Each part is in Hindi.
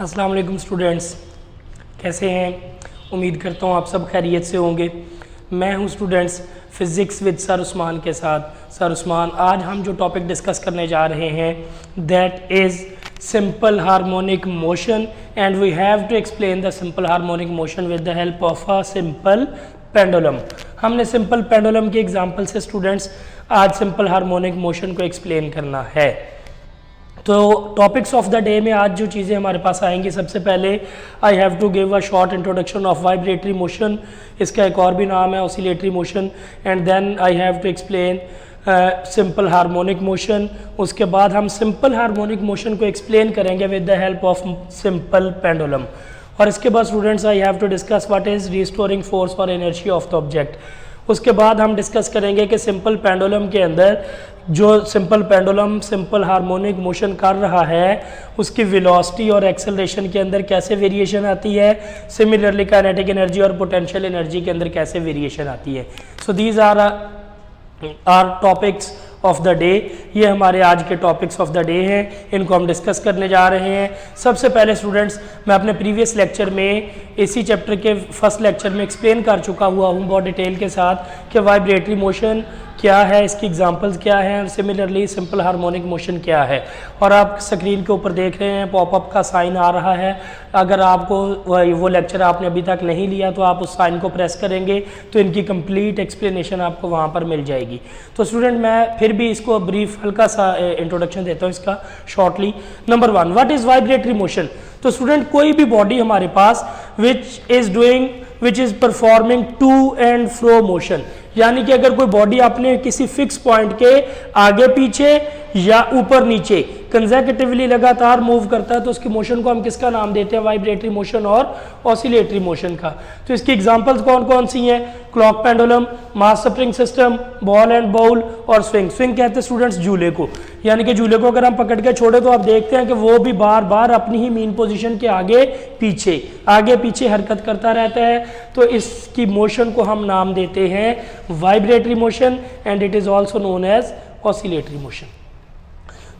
अस्सलाम वालेकुम स्टूडेंट्स, कैसे हैं? उम्मीद करता हूँ आप सब खैरियत से होंगे। मैं हूँ students physics with sir Usman के साथ। सर उस्मान, आज हम जो टॉपिक डिस्कस करने जा रहे हैं that is simple harmonic motion and we have to explain the simple harmonic motion with the help of a simple pendulum. हमने सिंपल पेंडुलम के एग्जांपल से स्टूडेंट्स आज सिंपल हार्मोनिक मोशन को एक्सप्लेन करना है। तो टॉपिक्स ऑफ द डे में आज जो चीज़ें हमारे पास आएंगी, सबसे पहले I have to give a short introduction of vibratory motion, इसका एक और भी नाम है oscillatory motion, and then I have to explain simple harmonic motion. उसके बाद हम सिंपल हार्मोनिक मोशन को एक्सप्लेन करेंगे with the help of simple pendulum. और इसके बाद students I have to discuss what is restoring force और एनर्जी ऑफ द ऑब्जेक्ट। उसके बाद हम डिस्कस करेंगे कि सिंपल पेंडुलम के अंदर जो simple pendulum simple harmonic motion कर रहा है उसकी वेलोसिटी और एक्सेलरेशन के अंदर कैसे वेरिएशन आती है, सिमिलरली काइनेटिक एनर्जी और पोटेंशियल एनर्जी के अंदर कैसे वेरिएशन आती है। So these are topics of the day. ये हमारे आज के टॉपिक्स ऑफ द डे हैं, इनको हम डिस्कस करने जा रहे हैं। सबसे पहले स्टूडेंट्स, मैं अपने प्रीवियस लेक्चर में इसी चैप्टर के फर्स्ट लेक्चर में एक्सप्लेन कर चुका हुआ हूँ बहुत डिटेल के साथ कि वाइब्रेटरी मोशन क्या है, इसकी एग्जांपल्स क्या हैं, और सिमिलरली सिंपल हार्मोनिक मोशन क्या है। और आप स्क्रीन के ऊपर देख रहे हैं पॉपअप का साइन आ रहा है। अगर आपको वो लेक्चर आपने अभी तक नहीं लिया तो आप उस साइन को प्रेस करेंगे तो इनकी कंप्लीट एक्सप्लेनेशन आपको वहाँ पर मिल जाएगी। तो स्टूडेंट, मैं फिर भी इसको ब्रीफ हल्का सा इंट्रोडक्शन देता हूँ इसका shortly. Number 1, what is vibratory motion? तो स्टूडेंट, कोई भी बॉडी हमारे पास which is performing to and fro motion, यानी कि अगर कोई बॉडी आपने किसी फिक्स पॉइंट के आगे पीछे या ऊपर नीचे कंसेक्यूटिवली लगातार मूव करता है तो उसकी मोशन को हम किसका नाम देते हैं? वाइब्रेटरी मोशन और ऑसिलेटरी मोशन का। तो इसकी एग्जांपल्स कौन कौन सी हैं? Clock pendulum, mass spring system, ball and bowl और स्विंग। स्विंग कहते हैं स्टूडेंट्स झूले को, यानी कि झूले को अगर हम पकड़ के छोड़े तो आप देखते हैं कि वो भी बार बार अपनी ही मीन पोजीशन के आगे पीछे हरकत करता रहता है। तो इसकी मोशन को हम नाम देते हैं vibratory motion and it is also known as oscillatory motion.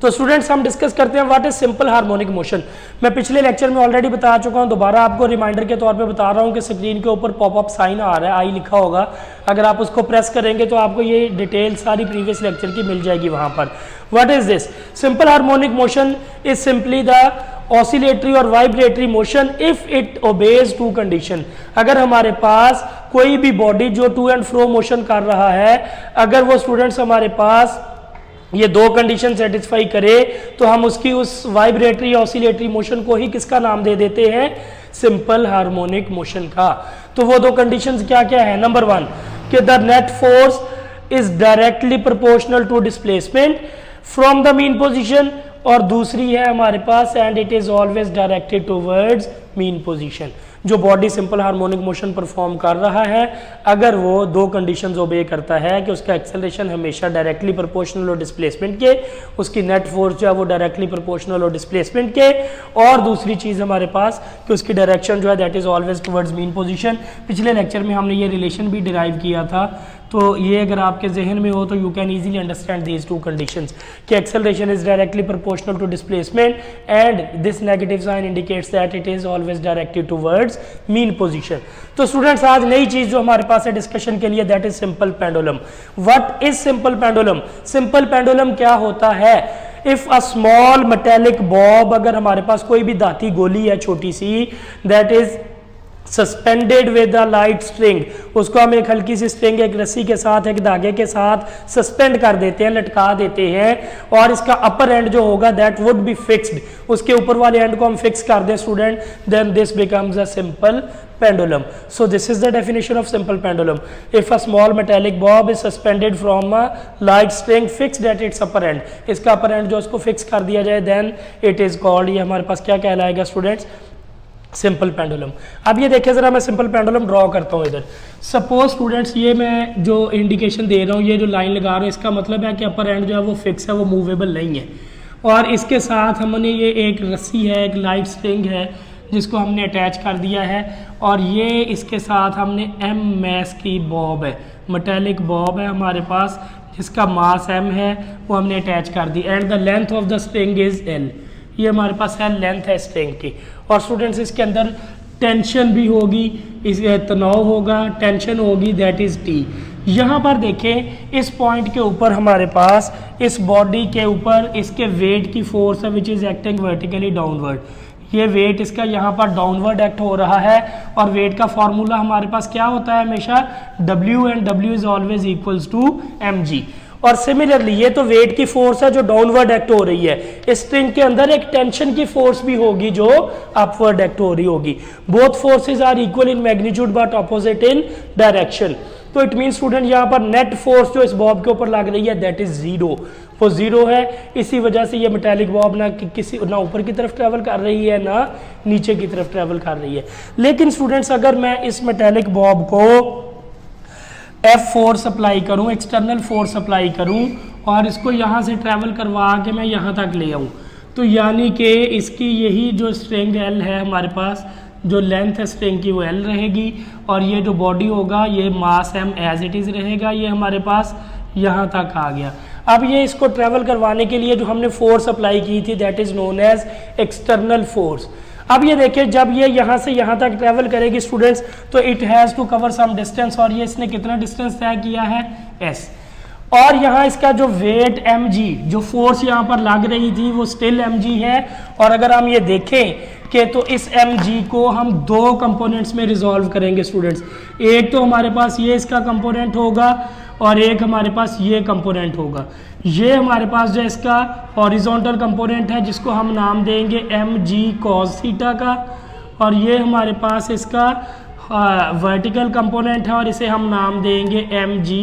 तो स्टूडेंट्स, हम डिस्कस करते हैं what is simple harmonic motion. मैं पिछले लेक्चर में ऑलरेडी बता चुका हूं, दोबारा आपको रिमाइंडर के तौर पे बता रहा हूं कि स्क्रीन के ऊपर पॉपअप साइन आ रहा है, आई लिखा होगा। अगर आप उसको प्रेस करेंगे तो आपको ये डिटेल सारी प्रीवियस लेक्चर की मिल जाएगी वहां पर। What is this? Simple harmonic motion is simply the oscillatory और vibratory motion if it obeys two condition. अगर हमारे पास कोई भी बॉडी जो टू एंड फ्रो मोशन कर रहा है, अगर वो स्टूडेंट्स हमारे पास ये दो कंडीशन सेटिस्फाई करे तो हम उसकी उस वाइब्रेटरी ऑसिलेटरी मोशन को ही किसका नाम दे देते हैं? सिंपल हार्मोनिक मोशन का। तो वो दो कंडीशंस क्या क्या है? नंबर 1 कि the net force is directly proportional to displacement from the mean position, और दूसरी है हमारे पास and it is always directed towards mean position. जो body simple harmonic motion perform कर रहा है, अगर वो दो कंडीशंस ओबे करता है कि उसका एक्सेलरेशन हमेशा डायरेक्टली प्रोपोर्शनल हो डिस्प्लेसमेंट के, उसकी नेट फोर्स जो है वो डायरेक्टली प्रोपोर्शनल हो डिस्प्लेसमेंट के, और दूसरी चीज़ हमारे पास कि उसकी डायरेक्शन जो है that is always towards mean position. पिछले लेक्चर में हमने ये रिलेशन भी डिराइव किया था, तो ये अगर आपके जहन में हो तो you can easily understand these two conditions कि acceleration is directly proportional to displacement and this negative sign indicates that it is always directed towards mean position. तो स्टूडेंट्स, आज नई चीज जो हमारे पास है डिस्कशन के लिए that is simple pendulum. What is simple pendulum? Simple pendulum क्या होता है? If a small metallic bob, अगर हमारे पास कोई भी धाती गोली है छोटी सी, that is suspended with a light string, उसको हम एक हल्की सी स्ट्रिंग एक रस्सी के साथ एक धागे के साथ सस्पेंड कर देते हैं, लटका देते हैं, और इसका अपर एंड जो होगा दैट वुड बी फिक्स्ड, उसके ऊपर वाले एंड को हम फिक्स कर दें student, then this becomes a simple pendulum. So this is the definition of simple pendulum. If a small metallic bob is suspended from a light string fixed at its upper end, इसका upper end जो उसको fix कर दिया जाए, then it is called, ये हमारे पास क्या कहलाएगा स्टूडेंट्स? Simple pendulum. अब ये देखिए ज़रा, मैं सिंपल पेंडुलम ड्रॉ करता हूँ इधर। सपोज स्टूडेंट्स, ये मैं जो इंडिकेशन दे रहा हूँ, ये जो लाइन लगा रहा हूँ, इसका मतलब है कि अपर एंड जो है वो फिक्स है, वो मूवेबल नहीं है। और इसके साथ हमने ये एक रस्सी है, एक लाइट स्ट्रिंग है जिसको हमने अटैच कर दिया है, और ये इसके साथ हमने एम मैस की बॉब है, मेटेलिक बॉब है हमारे पास जिसका मास एम है, वो हमने अटैच कर दी, and the length of the string is L. ये हमारे पास है लेंथ है स्ट्रिंग की। और स्टूडेंट्स इसके अंदर टेंशन भी होगी, इस तनाव होगा, टेंशन होगी, दैट इज टी। यहाँ पर देखें इस पॉइंट के ऊपर हमारे पास इस बॉडी के ऊपर इसके वेट की फोर्स है which is acting vertically downward. ये वेट इसका यहाँ पर डाउनवर्ड एक्ट हो रहा है और वेट का फॉर्मूला हमारे पास क्या होता है हमेशा, W and W is always equals to mg। और सिमिलरली ये तो वेट की फोर्स है जो डाउनवर्ड एक्ट हो रही है, इस स्ट्रिंग के अंदर एक टेंशन की फोर्स भी होगी जो अपवर्ड एक्ट हो रही होगी। Both forces are equal in magnitude but opposite in direction. तो इट मीन स्टूडेंट यहाँ पर नेट फोर्स जो इस बॉब के ऊपर लग रही है दैट इज जीरो, वो जीरो है। इसी वजह से ये मेटालिक बॉब ना ऊपर की तरफ ट्रेवल कर रही है ना नीचे की तरफ ट्रेवल कर रही है। लेकिन स्टूडेंट्स अगर मैं इस मेटालिक बॉब को F फोर्स अप्लाई करूं, एक्सटर्नल फोर्स अप्लाई करूं और इसको यहाँ से ट्रैवल करवा के मैं यहाँ तक ले आऊं, तो यानी कि इसकी यही जो स्ट्रिंग L है हमारे पास, जो लेंथ है स्ट्रिंग की वो L रहेगी और ये जो बॉडी होगा ये मास M एज इट इज़ रहेगा। ये हमारे पास यहाँ तक आ गया। अब ये इसको ट्रैवल करवाने के लिए जो हमने फोर्स अप्लाई की थी that is known as external force. अब ये देखिए जब ये यहाँ से यहाँ तक ट्रैवल करेगी स्टूडेंट्स तो it has to cover some distance, और ये इसने कितना डिस्टेंस तय किया है s। और यहाँ इसका जो वेट mg, जो फोर्स यहाँ पर लग रही थी वो स्टिल mg है। और अगर हम ये देखें कि तो इस mg को हम दो कंपोनेंट्स में रिजॉल्व करेंगे स्टूडेंट्स। एक तो हमारे पास ये इसका कंपोनेंट होगा और एक हमारे पास ये कंपोनेंट होगा। ये हमारे पास जो इसका हॉरिजॉन्टल कंपोनेंट है जिसको हम नाम देंगे mg cos थीटा का, और ये हमारे पास इसका वर्टिकल कंपोनेंट है और इसे हम नाम देंगे mg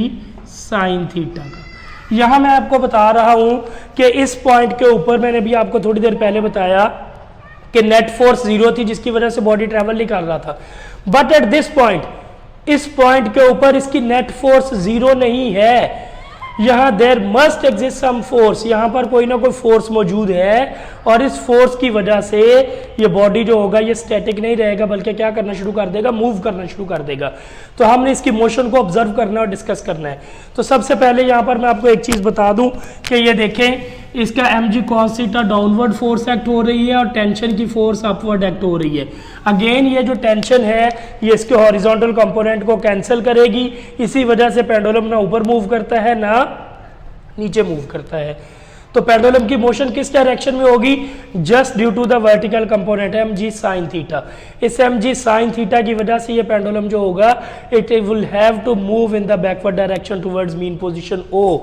sin थीटा का। यहाँ मैं आपको बता रहा हूँ कि इस पॉइंट के ऊपर मैंने भी आपको थोड़ी देर पहले बताया कि नेट फोर्स जीरो थी जिसकी वजह से बॉडी ट्रैवल नहीं कर रहा था। बट एट दिस पॉइंट, इस पॉइंट के ऊपर इसकी नेट फोर्स जीरो नहीं है। यहाँ there must exist some force, यहाँ पर कोई ना कोई फोर्स मौजूद है और इस फोर्स की वजह से ये बॉडी जो होगा ये स्टैटिक नहीं रहेगा बल्कि क्या करना शुरू कर देगा, मूव करना शुरू कर देगा। तो हमने इसकी मोशन को ऑब्जर्व करना और डिस्कस करना है। तो सबसे पहले यहाँ पर मैं आपको एक चीज़ बता दूँ कि ये देखें इसका mg cos theta downward force act हो रही है और टेंशन की फोर्स अपवर्ड एक्ट हो रही है। अगेन ये जो टेंशन है ये इसके हॉरिजॉन्टल कंपोनेंट को कैंसिल करेगी, इसी वजह से पेंडुलम ना ऊपर मूव करता है ना नीचे मूव करता है। तो पेंडुलम की मोशन किस डायरेक्शन में होगी, just due to the vertical component mg sin theta. इस mg sin थीटा की वजह से ये पेंडुलम जो होगा it will have to move in the backward direction towards mean position O।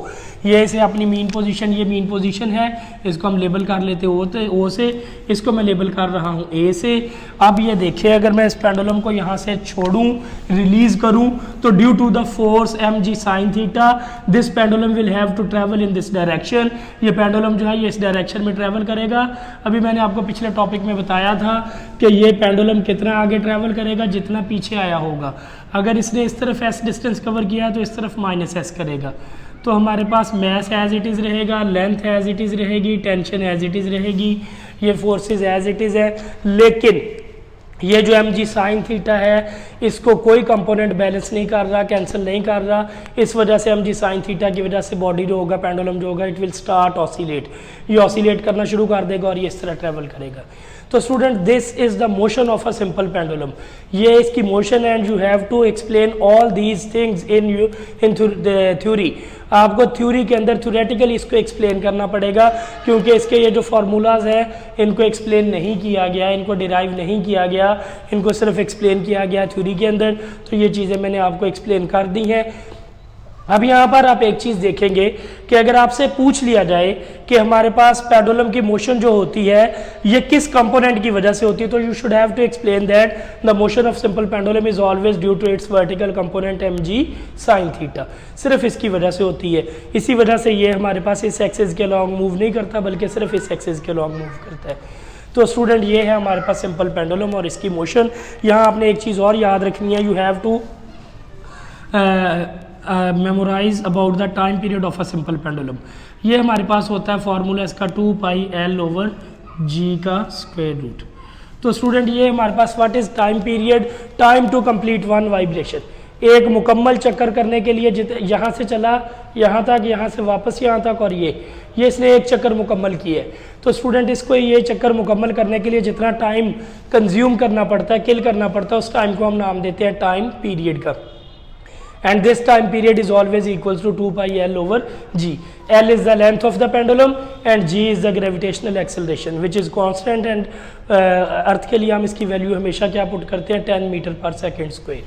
ये इसे अपनी मीन पोजीशन, ये मीन पोजीशन है, इसको हम लेबल कर लेते हैं O से, इसको मैं लेबल कर रहा हूँ A से। अब ये देखिए अगर मैं इस पेंडुलम को यहाँ से छोड़ूँ, रिलीज करूँ, तो due to the force mg sin theta this pendulum will have to travel in this direction. ये पेंडुलम जो है ये इस डायरेक्शन में ट्रैवल करेगा। अभी मैंने आपको पिछले टॉपिक में बताया था कि ये पेंडुलम कितना आगे ट्रैवल करेगा, जितना पीछे आया होगा। अगर इसने इस तरफ s डिस्टेंस कवर किया तो इस तरफ -s करेगा। तो हमारे पास मैस एज इट इज़ रहेगा, लेंथ एज इट इज़ रहेगी, टेंशन एज इट इज़ रहेगी, ये फोर्सेस एज इट इज़ है। लेकिन ये जो mg sin थीटा है इसको कोई कंपोनेंट बैलेंस नहीं कर रहा, कैंसिल नहीं कर रहा। इस वजह से mg sin थीटा की वजह से बॉडी जो होगा, पेंडुलम जो होगा, इट विल स्टार्ट ऑसिलेट। ये ऑसिलेट करना शुरू कर देगा और ये इस तरह ट्रेवल करेगा। तो student this is the motion of a simple pendulum, ये इसकी motion and you have to explain all these things in theory. आपको थ्योरी के अंदर थ्योरेटिकली इसको एक्सप्लेन करना पड़ेगा क्योंकि इसके ये जो फार्मूलाज हैं इनको एक्सप्लेन नहीं किया गया, इनको डिराइव नहीं किया गया, इनको सिर्फ एक्सप्लेन किया गया थ्योरी के अंदर। तो ये चीज़ें मैंने आपको एक्सप्लेन कर दी हैं। अब यहाँ पर आप एक चीज़ देखेंगे कि अगर आपसे पूछ लिया जाए कि हमारे पास पेंडुलम की मोशन जो होती है ये किस कंपोनेंट की वजह से होती है, तो you should have to explain that the motion of simple pendulum is always due to its vertical component mg sin theta. सिर्फ इसकी वजह से होती है। इसी वजह से ये हमारे पास इस एक्सिस के अलॉन्ग मूव नहीं करता बल्कि सिर्फ इस एक्सिस के अलॉन्ग मूव करता है। तो स्टूडेंट ये है हमारे पास सिंपल पेंडुलम और इसकी मोशन। यहाँ आपने एक चीज़ और याद रखनी है, you have to memorize about the time period of a simple pendulum. ये हमारे पास होता है फॉर्मूला इसका 2πL/g का स्क्वायर रूट। तो स्टूडेंट ये हमारे पास what is time period, time to complete one vibration. एक मुकम्मल चक्कर करने के लिए यहाँ से चला यहाँ तक, यहाँ से वापस यहाँ तक, और ये इसने एक चक्कर मुकम्मल किया है। तो स्टूडेंट इसको ये चक्कर मुकम्मल करने के लिए जितना टाइम कंज्यूम करना पड़ता है, किल करना पड़ता है, उस टाइम को हम नाम देते हैं टाइम पीरियड का। And this time period is always equals to 2 pi L over G. L is the length of the pendulum and G is the gravitational acceleration which is constant and अर्थ के लिए हम इसकी वैल्यू हमेशा क्या पुट करते हैं 10 मीटर पर सेकेंड स्क्वायर।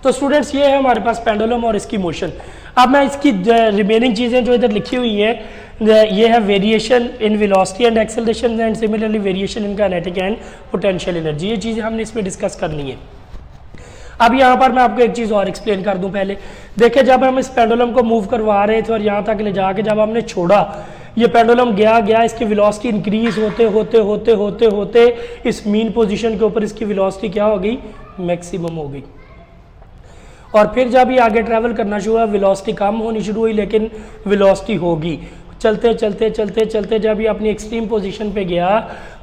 तो स्टूडेंट्स ये है हमारे पास पेंडुलम और इसकी मोशन। अब मैं इसकी रिमेनिंग चीज़ें जो इधर लिखी हुई है, ये है variation in velocity and acceleration and similarly variation in kinetic and potential energy, ये चीज़ें हमने इसमें डिस्कस करनी है। अब यहाँ पर मैं आपको एक चीज़ और एक्सप्लेन कर दूँ। पहले देखिए, जब हम इस पेंडुलम को मूव करवा रहे थे और यहाँ तक ले जाके जब हमने छोड़ा, ये पेंडुलम गया इसकी वेलोसिटी इंक्रीज होते होते होते होते होते इस मीन पोजीशन के ऊपर इसकी वेलोसिटी क्या हो गई, मैक्सिमम हो गई। और फिर जब ये आगे ट्रैवल करना शुरू हुआ, वेलोसिटी कम होनी शुरू हुई लेकिन वेलोसिटी होगी। चलते चलते चलते चलते जब ये अपनी एक्सट्रीम पोजीशन पे गया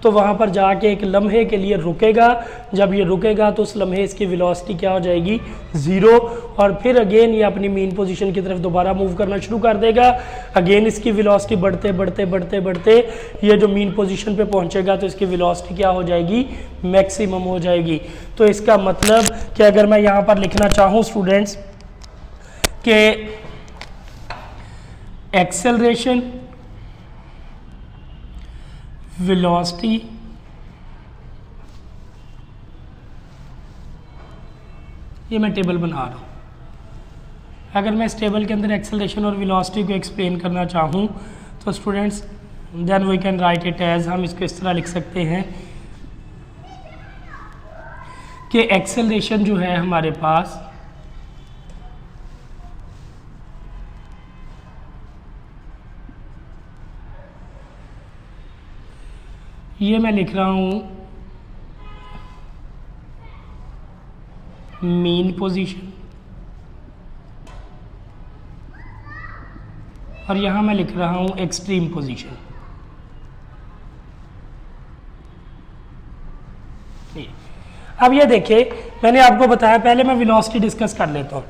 तो वहाँ पर जाके एक लम्हे के लिए रुकेगा। जब ये रुकेगा तो उस लम्हे इसकी वेलोसिटी क्या हो जाएगी, 0। और फिर अगेन ये अपनी मीन पोजीशन की तरफ दोबारा मूव करना शुरू कर देगा। अगेन इसकी वेलोसिटी बढ़ते बढ़ते बढ़ते बढ़ते ये जो मीन पोजीशन पे पहुँचेगा तो इसकी वेलोसिटी क्या हो जाएगी, मैक्सिमम हो जाएगी। तो इसका मतलब कि अगर मैं यहाँ पर लिखना चाहूँ स्टूडेंट्स कि एक्सेलरेशन, वेलोसिटी, ये मैं टेबल बना रहा हूँ। अगर मैं इस टेबल के अंदर एक्सेलरेशन और वेलोसिटी को एक्सप्लेन करना चाहूँ तो students then we can write it as, हम इसको इस तरह लिख सकते हैं कि एक्सेलरेशन जो है हमारे पास ये मैं लिख रहा हूँ मीन पोजीशन और यहाँ मैं लिख रहा हूँ एक्सट्रीम पोजीशन। अब ये देखिए, मैंने आपको बताया, पहले मैं वेलोसिटी डिस्कस कर लेता हूँ।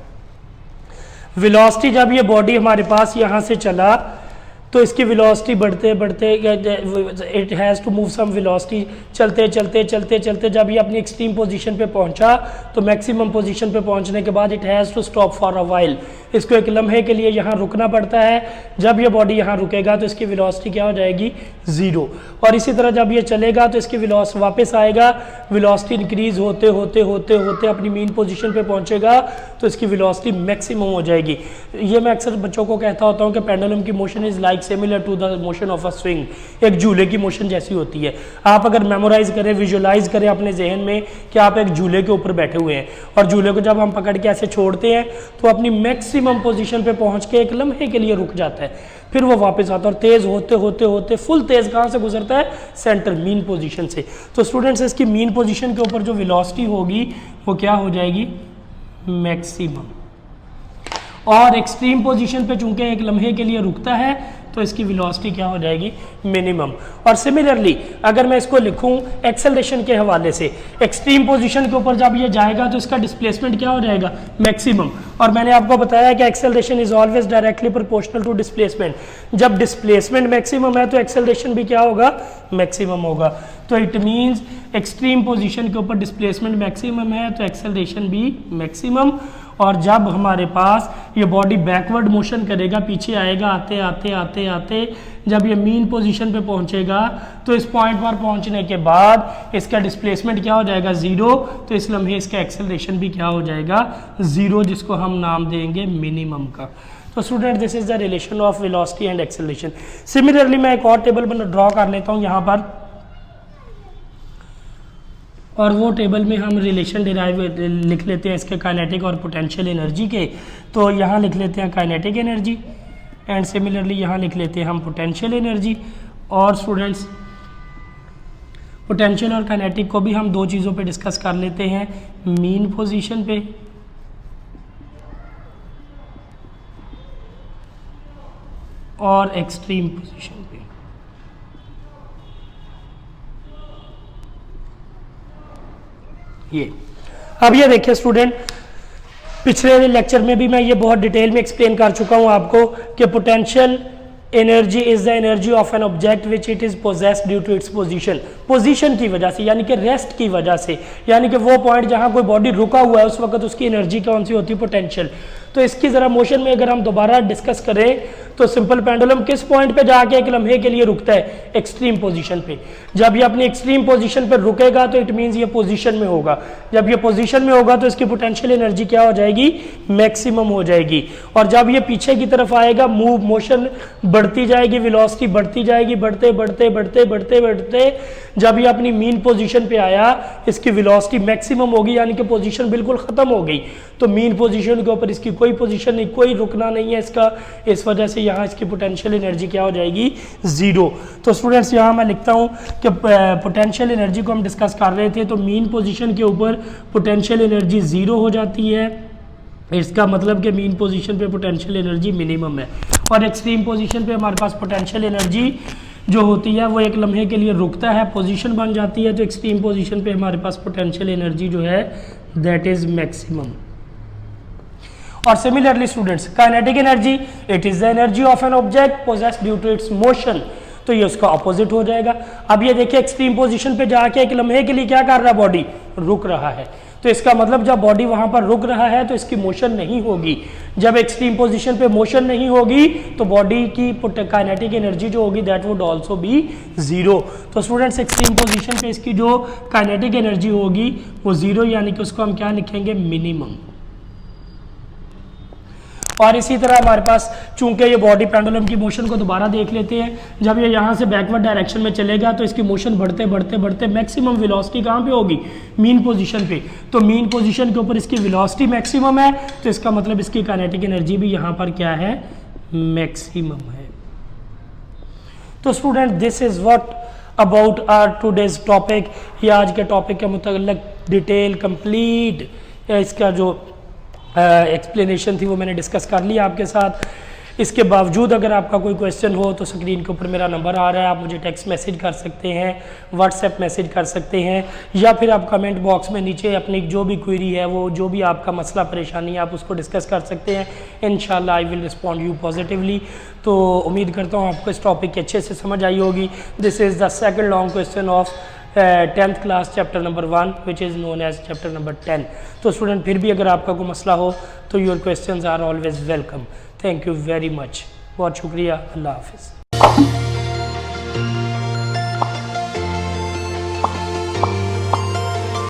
वेलोसिटी जब ये बॉडी हमारे पास यहाँ से चला तो इसकी वेलोसिटी बढ़ते बढ़ते it has to move some velocity, चलते चलते चलते चलते जब ये अपनी एक्सट्रीम पोजीशन पे पहुंचा तो मैक्सिमम पोजीशन पे पहुंचने के बाद it has to stop for a while, इसको एक लम्हे के लिए यहाँ रुकना पड़ता है। जब ये बॉडी यहाँ रुकेगा तो इसकी वेलोसिटी क्या हो जाएगी, 0। और इसी तरह जब ये चलेगा तो इसकी वेलोसिटी वापस आएगा, वेलोसिटी इंक्रीज होते होते होते होते अपनी मीन पोजीशन पे पहुंचेगा तो इसकी वेलोसिटी मैक्सिमम हो जाएगी। ये मैं अक्सर बच्चों को कहता होता हूँ कि पेंडुलम की motion is like similar to the motion of a swing, एक झूले की मोशन जैसी होती है। आप अगर मेमोराइज करें, विजुअलाइज करें अपने जहन में कि आप एक झूले के ऊपर बैठे हुए हैं और झूले को जब हम पकड़ के ऐसे छोड़ते हैं तो अपनी मैक्सिमम पोजीशन पे पहुंच के एक लम्हे के लिए रुक जाता है, फिर वो वापस आता है और तेज होते होते होते फुल तेज कहाँ से गुजरता है, सेंटर मीन पोजीशन से। तो स्टूडेंट्स इसकी मीन पोजीशन के ऊपर जो वेलोसिटी होगी वो क्या हो जाएगी, मैक्सिमम। और एक्सट्रीम पोजीशन पे चूंकि एक लम्हे के लिए रुकता है तो इसकी वेलोसिटी क्या हो जाएगी, मिनिमम। और सिमिलरली अगर मैं इसको लिखूं एक्सेलरेशन के हवाले से, एक्सट्रीम पोजीशन के ऊपर जब ये जाएगा तो इसका डिस्प्लेसमेंट क्या हो जाएगा, मैक्सिमम। और मैंने आपको बताया कि acceleration is always directly proportional to displacement. जब डिस्प्लेसमेंट मैक्सिमम है तो एक्सेलरेशन भी क्या होगा, मैक्सिमम होगा। तो इट मीन्स एक्सट्रीम पोजीशन के ऊपर डिस्प्लेसमेंट मैक्सिमम है तो एक्सेलरेशन भी मैक्सिमम। और जब हमारे पास ये बॉडी बैकवर्ड मोशन करेगा, पीछे आएगा आते आते आते आते, जब ये मीन पोजीशन पे पहुंचेगा तो इस पॉइंट पर पहुंचने के बाद इसका डिस्प्लेसमेंट क्या हो जाएगा, 0। तो इस लम्हे इसका एक्सेलरेशन भी क्या हो जाएगा, 0, जिसको हम नाम देंगे मिनिमम का। तो student this is the relation of velocity and acceleration. Similarly मैं एक और टेबल ड्रॉ कर लेता हूँ यहाँ पर, और वो टेबल में हम रिलेशन डिराइव लिख लेते हैं इसके काइनेटिक और पोटेंशियल एनर्जी के। तो यहाँ लिख लेते हैं काइनेटिक एनर्जी एंड सिमिलरली यहाँ लिख लेते हैं हम पोटेंशियल एनर्जी। और स्टूडेंट्स पोटेंशियल और काइनेटिक को भी हम दो चीज़ों पे डिस्कस कर लेते हैं, मीन पोजीशन पे और एक्सट्रीम पोजीशन पे। ये अब ये देखिए स्टूडेंट, पिछले लेक्चर में भी मैं ये बहुत डिटेल में एक्सप्लेन कर चुका हूँ आपको कि potential energy is the energy of an object which it is possessed due to its position की वजह से, यानी कि रेस्ट की वजह से, यानी कि वो पॉइंट जहां कोई बॉडी रुका हुआ है उस वक्त उसकी एनर्जी कौन सी होती है, पोटेंशियल। तो इसकी जरा मोशन में अगर हम दोबारा डिस्कस करें तो सिंपल पेंडुलम किस पॉइंट पे जाके एक लम्हे के लिए रुकता है, एक्सट्रीम पोजीशन पे। जब ये अपनी एक्सट्रीम पोजीशन पे रुकेगा तो इट मींस ये पोजीशन में होगा, जब ये पोजीशन में होगा तो इसकी पोटेंशियल एनर्जी क्या हो जाएगी, मैक्सिमम हो जाएगी। और जब ये पीछे की तरफ आएगा, मोशन बढ़ती जाएगी, वेलोसिटी बढ़ती जाएगी, बढ़ते बढ़ते बढ़ते बढ़ते बढ़ते जब ये अपनी मीन पोजीशन पे आया इसकी वेलोसिटी मैक्सिमम होगी, यानी कि पोजीशन बिल्कुल खत्म हो गई। तो मीन पोजीशन के ऊपर इसकी कोई पोजीशन नहीं, कोई रुकना नहीं है इसका, इस वजह से यहाँ इसकी पोटेंशियल एनर्जी क्या हो जाएगी, जीरो। तो स्टूडेंट्स यहाँ मैं लिखता हूँ कि पोटेंशियल एनर्जी को हम डिस्कस कर रहे थे, तो मीन पोजीशन के ऊपर पोटेंशियल एनर्जी जीरो हो जाती है। इसका मतलब कि मीन पोजीशन पे पोटेंशियल एनर्जी मिनिमम है, और एक्सट्रीम पोजीशन पे हमारे पास पोटेंशियल एनर्जी जो होती है वो एक लम्हे के लिए रुकता है, पोजीशन बन जाती है। तो एक्सट्रीम पोजीशन पे हमारे पास पोटेंशियल एनर्जी जो है दैट इज मैक्सिमम। और similarly students, kinetic energy it is the energy of an object possessed due to its motion, तो ये उसका अपोजिट हो जाएगा। अब ये देखिए एक्सट्रीम पोजीशन पे जाके एक लम्हे के लिए क्या कर रहा है, बॉडी रुक रहा है। तो इसका मतलब जब बॉडी वहां पर रुक रहा है तो इसकी मोशन नहीं होगी। जब एक्सट्रीम पोजीशन पे मोशन नहीं होगी तो बॉडी की काइनेटिक एनर्जी जो होगी that would also be zero. तो स्टूडेंट्स एक्सट्रीम पोजीशन पे इसकी जो काइनेटिक एनर्जी होगी वो जीरो, यानी कि उसको हम क्या लिखेंगे, मिनिमम। और इसी तरह हमारे पास चूंकि ये बॉडी पेंडुलम की मोशन को दोबारा देख लेते हैं, जब ये यहाँ से बैकवर्ड डायरेक्शन में चलेगा तो इसकी मोशन बढ़ते बढ़ते बढ़ते मैक्सिमम वेलोसिटी कहाँ पे होगी, मीन पोजीशन पे। तो मीन पोजीशन के ऊपर इसकी वेलोसिटी मैक्सिमम है, तो इसका मतलब इसकी काइनेटिक एनर्जी भी यहाँ पर क्या है, मैक्सिमम है। तो student this is what about our today's topic. ये आज के टॉपिक के मुताल्लिक डिटेल कंप्लीट इसका जो एक्सप्लेनेशन थी वो मैंने डिस्कस कर लिया आपके साथ। इसके बावजूद अगर आपका कोई क्वेश्चन हो तो स्क्रीन के ऊपर मेरा नंबर आ रहा है, आप मुझे टेक्स्ट मैसेज कर सकते हैं, व्हाट्सएप मैसेज कर सकते हैं, या फिर आप कमेंट बॉक्स में नीचे अपनी जो भी क्वेरी है, वो जो भी आपका मसला परेशानी है आप उसको डिस्कस कर सकते हैं। इंशाल्लाह I will respond you positively. तो उम्मीद करता हूँ आपको इस टॉपिक की अच्छे से समझ आई होगी। This is the second long question of 10th class chapter number 1 which is known as chapter number 10। तो स्टूडेंट फिर भी अगर आपका कोई मसला हो तो your questions are always welcome. Thank you very much, बहुत शुक्रिया, अल्लाह हाफिज़।